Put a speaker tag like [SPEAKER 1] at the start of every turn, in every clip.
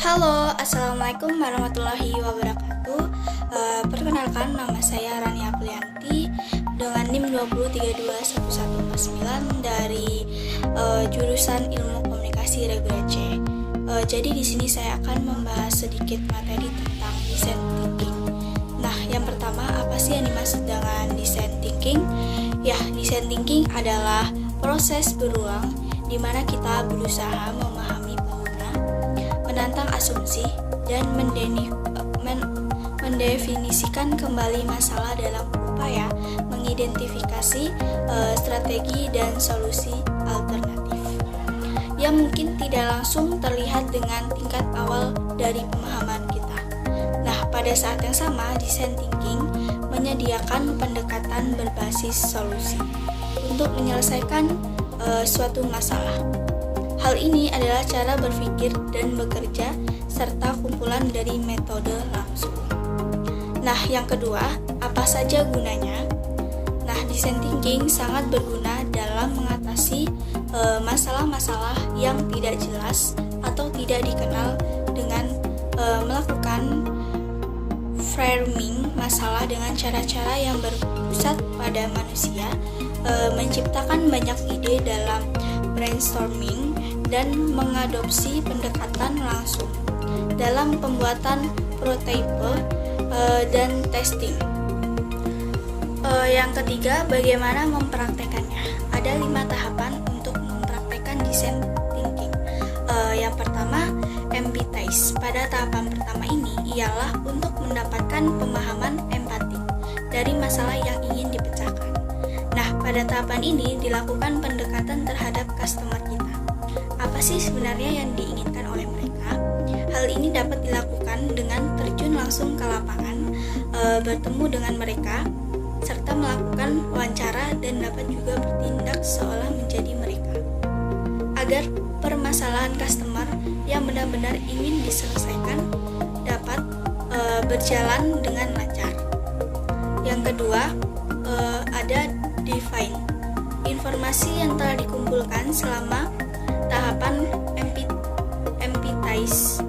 [SPEAKER 1] Halo, Assalamualaikum warahmatullahi wabarakatuh. Perkenalkan, nama saya Rani Aprianti dengan NIM 2032149 dari jurusan Ilmu Komunikasi Regula C. Jadi di sini saya akan membahas sedikit materi tentang design thinking. Nah, yang pertama, apa sih yang dimaksud dengan design thinking? Ya, design thinking adalah proses berulang di mana kita berusaha memahami pengguna, menantang asumsi, dan mendefinisikan kembali masalah dalam upaya mengidentifikasi strategi dan solusi alternatif yang mungkin tidak langsung terlihat dengan tingkat awal dari pemahaman kita. Nah, pada saat yang sama, design thinking menyediakan pendekatan berbasis solusi untuk menyelesaikan suatu masalah. Hal ini adalah cara berpikir dan bekerja serta kumpulan dari metode langsung. Nah, yang kedua, apa saja gunanya? Nah, design thinking sangat berguna dalam mengatasi masalah-masalah yang tidak jelas atau tidak dikenal dengan melakukan framing masalah dengan cara-cara yang berpusat pada manusia, menciptakan banyak ide dalam brainstorming, dan mengadopsi pendekatan langsung dalam pembuatan prototipe dan testing. Yang ketiga, bagaimana mempraktekannya? Ada 5 tahapan untuk mempraktekkan design thinking. Yang pertama, empathize. Pada tahapan pertama ini ialah untuk mendapatkan pemahaman empatik dari masalah yang ingin dipecahkan. Nah, pada tahapan ini dilakukan pendekatan terhadap customer kita. Apa sih sebenarnya yang diinginkan oleh mereka? Hal ini dapat dilakukan dengan terjun langsung ke lapangan, bertemu dengan mereka, serta melakukan wawancara dan dapat juga bertindak seolah menjadi mereka, agar permasalahan customer yang benar-benar ingin diselesaikan dapat berjalan dengan lancar. Yang kedua, ada define. Informasi yang telah dikumpulkan selama tahapan empathize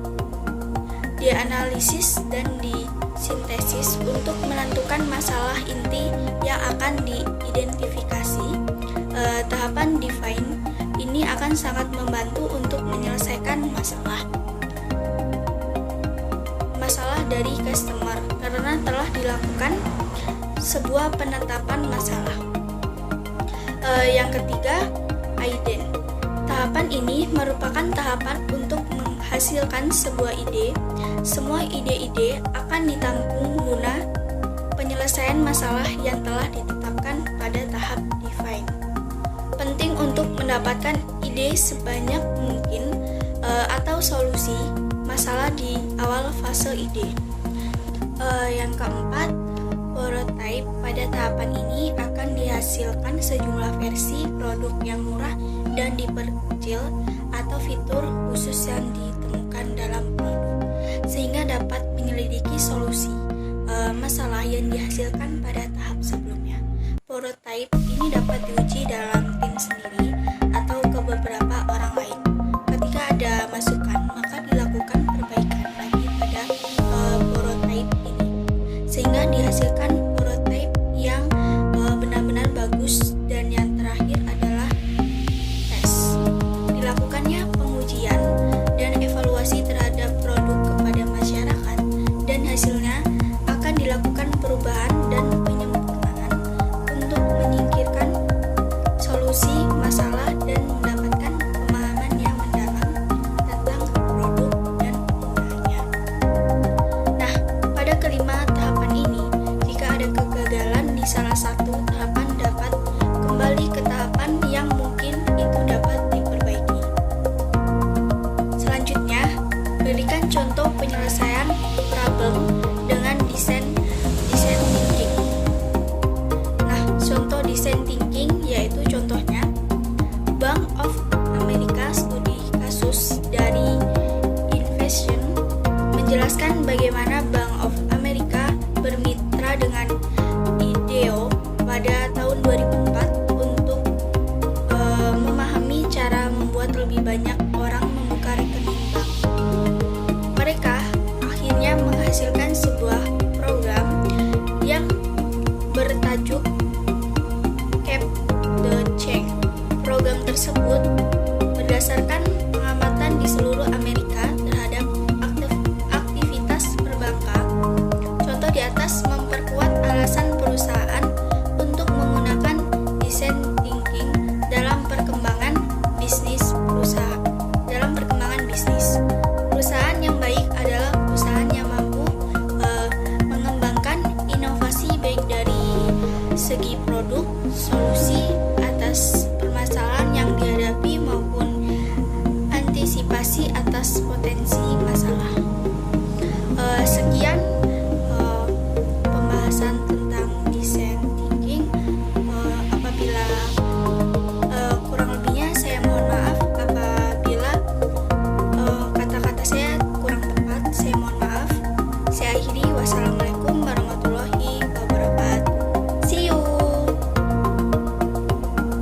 [SPEAKER 1] dianalisis dan disintesis untuk menentukan masalah inti yang akan diidentifikasi. Tahapan define ini akan sangat membantu untuk menyelesaikan masalah dari customer karena telah dilakukan sebuah penetapan masalah. Yang ketiga, ident. Tahapan ini merupakan tahapan untuk menghasilkan sebuah ide. Semua ide-ide akan ditampung guna penyelesaian masalah yang telah ditetapkan pada tahap define. Penting untuk mendapatkan ide sebanyak mungkin atau solusi masalah di awal fase ide. Yang keempat, prototype. Pada tahapan ini akan dihasilkan sejumlah versi produk yang murah dan diperkecil atau fitur khusus yang ditemukan dalam produk sehingga dapat menyelidiki solusi masalah yang dihasilkan pada tahap sebelumnya. Prototype ini dapat diuji dalam tim sendiri atau ke beberapa orang lain. Ketika ada masukan, maka dilakukan perbaikan lagi pada prototype ini sehingga dihasilkan prototype yang benar-benar bagus. Dan yang terakhir adalah tes. Dilakukannya pengujian dan evaluasi terhadap produk kepada masyarakat, dan hasilnya akan dilakukan perubahan dan penyempurnaan untuk menyingkirkan solusi masalah dan mendapatkan pemahaman yang mendalam tentang produk dan penggunanya. Nah, pada kelima tahapan ini, jika ada kegagalan di salah satu tahapan, dapat kembali ke tahapan yang mungkin itu dapat diperbaiki. Selanjutnya, berikan contoh penyelesaian problem dengan design thinking. Nah, contoh design thinking yaitu contohnya Bank of America studi kasus dari Innovation menjelaskan bagaimana Bank of America bermitra dengan IDEO pada tahun 2004 untuk memahami cara membuat lebih banyak orang membuka rekening bank. Wassalamualaikum